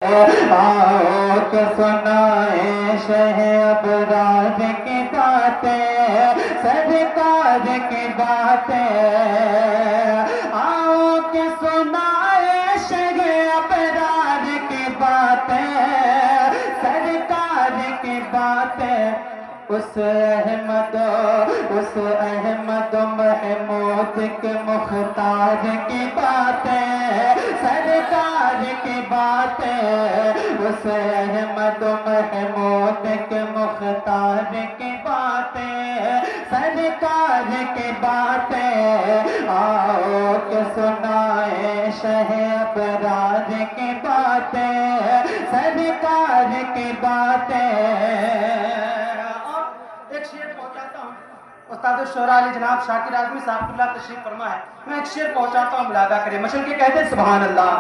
आओ के सुनाए शह अबरार की बातें, सरकार की बातें। आओ के सुनाए शह अबरार की बातें, सरकार की बातें। उस अहमद महमूद के मुख्तार की बातें, सरकार की बातें। उस अहमद महमूद के मुख्तार की बातें, सरकार की बातें। आओ के सुनाए शह अबरार की बातें, सरकार की बातें। उस्ताद शोरा अली जनाब शाकिर आजमी साहब तशरीफ फरमा है। मैं एक शेर पहुंचाता हूँ, मुलादा करें। मशल के कहते हैं सुभान अल्लाह।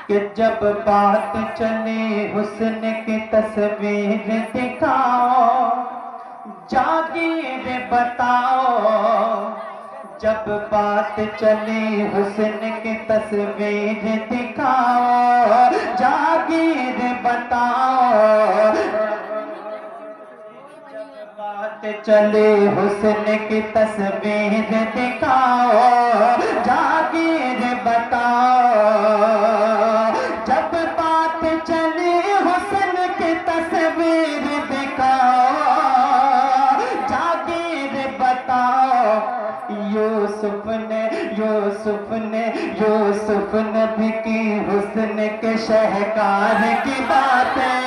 कि जब बात चले हुस्न की तस्वीर दिखाओ, जागीर बताओ। जब बात चले हुस्न की तस्वीर दिखाओ, जागीर बताओ। चले हुस्न की तस्वीर दिखाओ, जागीर बताओ। जब बात चले हुस्न की तस्वीर दिखाओ, जागीर बताओ। यूसुफ ने भी की हुस्न के शहकार की बातें,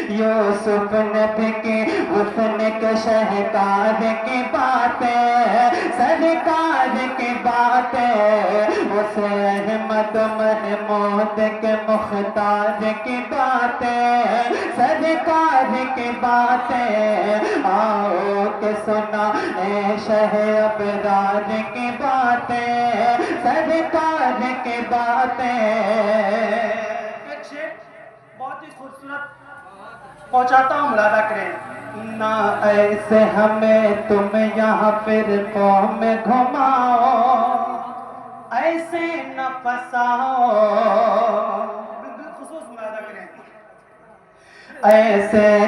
यूसुफ नबी की हुस्न के शहकार की बातें, सरकार की बातें। उस अहमद महमूद के मुख्तार की बातें, सरकार की बातें। आओ के सुना ए शह अबरार की बातें, सरकार की बातें। बहुत ही खूबसूरत पहुंचाता हूँ, मुलादा करें। ना ऐसे हमें तुम यहाँ फिर कौम में घुमाओ, ऐसे न फसाओ। बिलखुसूस मुलादा करें। ऐसे न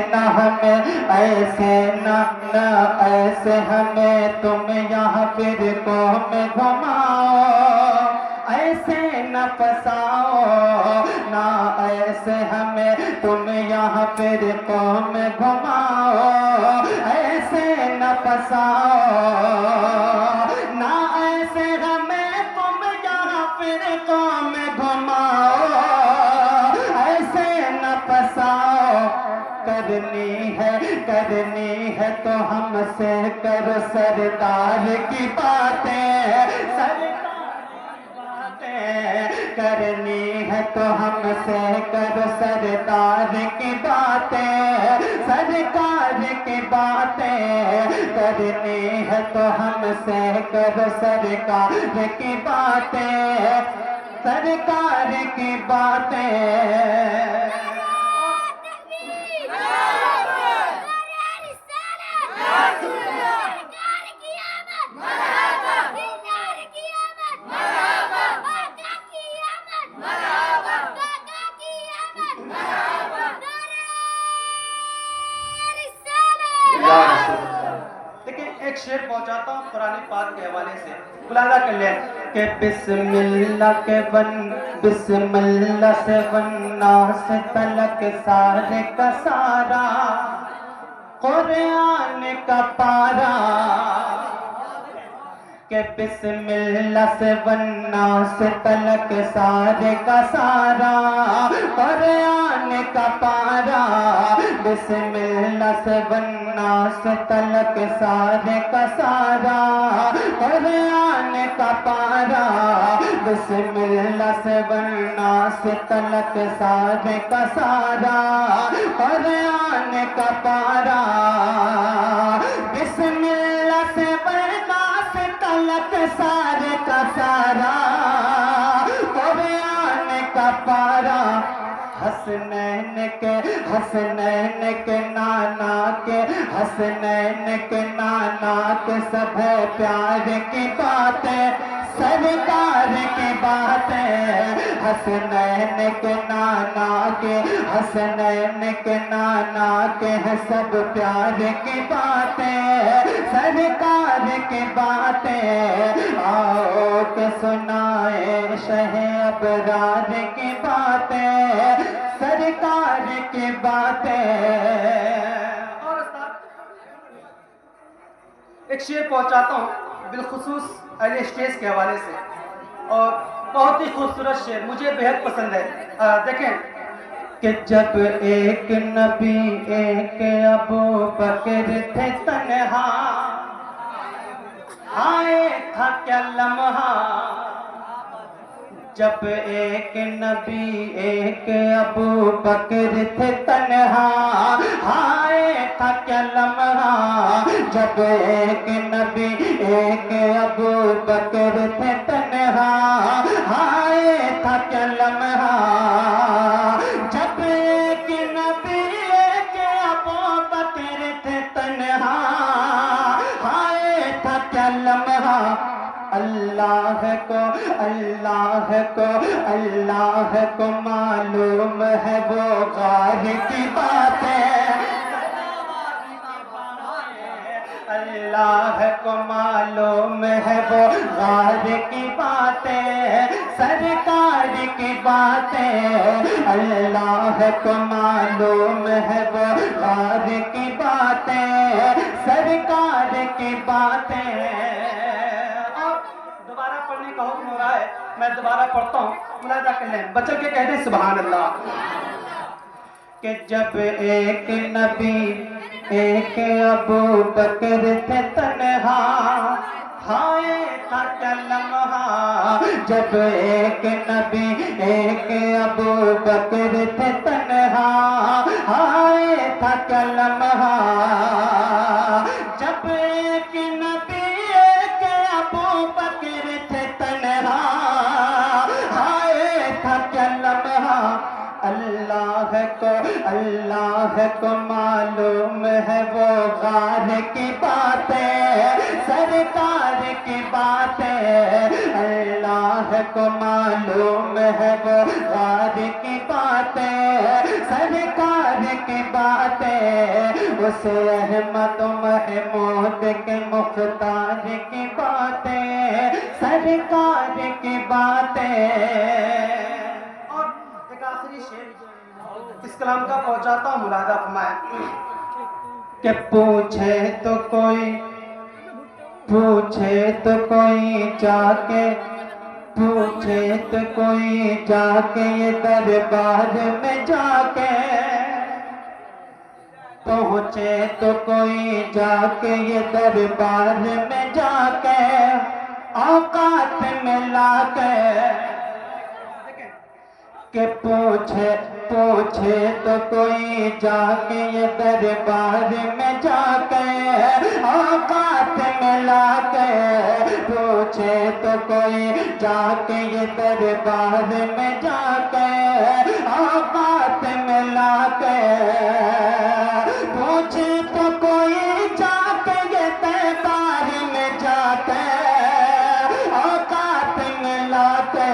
ऐसे हमें तुम यहाँ फिर कौम में घुमाओ, ऐसे न फसाओ। ना ऐसे हमें तुम यहाँ फिर कौम घुमाओ, ऐसे न फसाओ। ना ऐसे हमें तुम यहाँ फिर कौम घुमाओ, ऐसे न फसाओ। करनी है तो हमसे करो सरदार की बातें, करनी है तो हमसे करो सरदार की बातें, सरकार की बातें। करनी है तो हमसे करो सरकार की बातें, सरकार की बातें। देखिए एक शेर पहुंचाता हूँ कुरान पाक के हवाले से, मुलादा कर लें कि बिस्मिल्लाह से वन्ना से तलक सारे का सारा कुरान का पारा। के बिस्मिल्लाह से वन्ना से तलक सारे का सारा कुरान का पारा। बिस्मिल्लाह से वन्ना से तलक सारे का सारा कुरान का पारा। बिस्मिल्लाह से वन्ना से तलक सारे का सारा कुरान का पारा। बिस्मिल्लाह से वन्ना से तलक सारे का सारा कुरान का पारा। हसनैन के नाना के सब है प्यार की बातें, सरकार की बातें, हसनैन के नाना के, हसनैन के नाना के हैं सब प्यार की बातें, सरकार की बातें, आओ के सुनाए शह अबरार की बातें, सरकार की बातें। एक शेर पहुंचाता हूँ बिलखुसूस अहले स्टेज के हवाले से, और बहुत ही खूबसूरत शेर, मुझे बेहद पसंद है। देखें कि जब एक नबी एक अबू बकर थे तन्हा, आए था क्या लम्हा, जब एक नबी एक अबू बकर थे तन्हा, आए था क्या लम्हा, जब एक नबी एक अबू बकर थे तन्हा, आए था क्या लम्हा, जब एक नबी एक अबू बकर थे तन्हा, आए था क्या लम्हा, अल्लाह को अल्लाह को अल्लाह को मालूम है वो गार की बातें, अल्लाह को मालूम है वो गार की बातें, सरकार की बातें, अल्लाह को मालूम है वो गार की बातें, सरकार की बातें। पढ़ने का हुक्म हो रहा है, मैं दोबारा पढ़ता हूँ, मुलाजा कर लें, बच्चों के कहते सुभान अल्लाह। कि जब एक नबी एक अबू बकर थे तन्हा, हाय था क्या लम्हा, जब एक नबी एक अबू बकर थे तन्हा, हाय था क्या लम्हा, जब एक नबी एक अबू बकर थे तन्हा, हाय था क्या लम्हा, अल्लाह को मालूम है वो गार की बातें, सरकार की बातें, अल्लाह को मालूम है वो गार की बातें, सरकार की बातें, उस अहमद महमूद के मुख्तार की बातें, सरकार की बातें। आखिरी शेर इस कलाम का पहुंचाता हूँ, मुलाजा फरमाए कि पूछे तो कोई जाके, पूछे तो कोई जाके ये दरबार में जाके, पहुँचे तो कोई जाके ये दरबार में जाके, औकात में लाके, कि पूछे तो कोई जाके ये दरबार में जाके, औकात में लाके, पूछे तो कोई जाके ये दरबार में जाके, औकात में लाके, पूछे तो कोई जाके ये दरबार में जाके, औकात में लाके,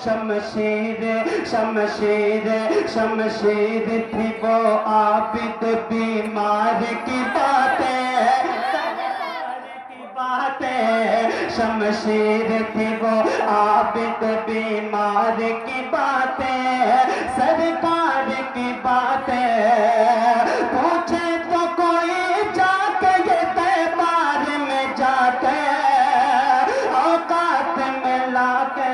शमशीर थी वो आबिद बीमार की बातें, शमशीर थी वो आबिद बीमार की बातें, सरकार की बातें, पूछे तो कोई जाके ये दरबार में जाके, औकात में लाके,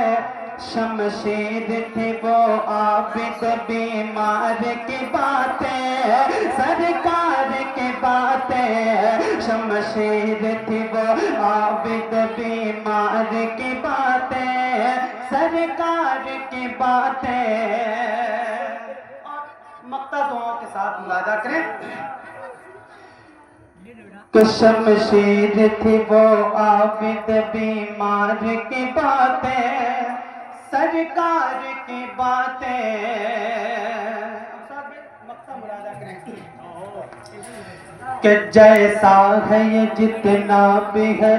शमशीर थी वो आबिद बीमार की बातें, सरकार की बातें, शमशीर थी वो आबिद बीमार की बातें, सरकार की बातें। मक्ता दुआओं के साथ मुलाजा करें कि शमशीर थी वो आबिद बीमार की बातें, सरकार की बातें। कि जैसा है ये जितना भी है,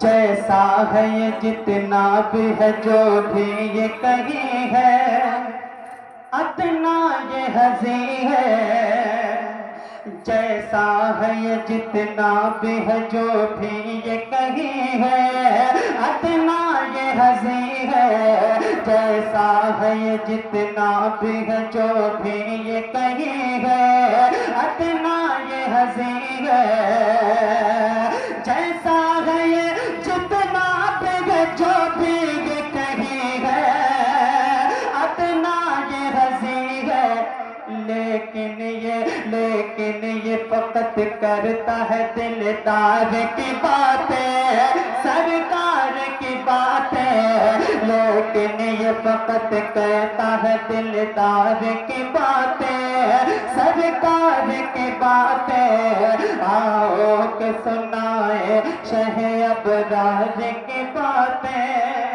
جیسا ہے یہ جتنا بھی ہے جو بھی یہ کہیں ہے اتنا یہ ہنسی ہے جیسا ہے یہ جتنا بھی ہے جو بھی یہ کہیں ہے اتنا یہ ہنسی ہے جیسا ہے یہ جتنا بھی ہے جو بھی یہ کہیں ہے اتنا یہ ہنسی ہے جیسا ہے یہ جتنا بھی ہے جو بھی یہ کہیں ہے اتنا یہ ہنسی ہے لیکن یہ فقط کرتا ہے دلدار کی باتیں سرکار کی باتیں لیکن یہ فقط کہتا ہے دلدار کی باتیں سرکار کی باتیں آؤ کہ سنائے شہ ابرار کی باتیں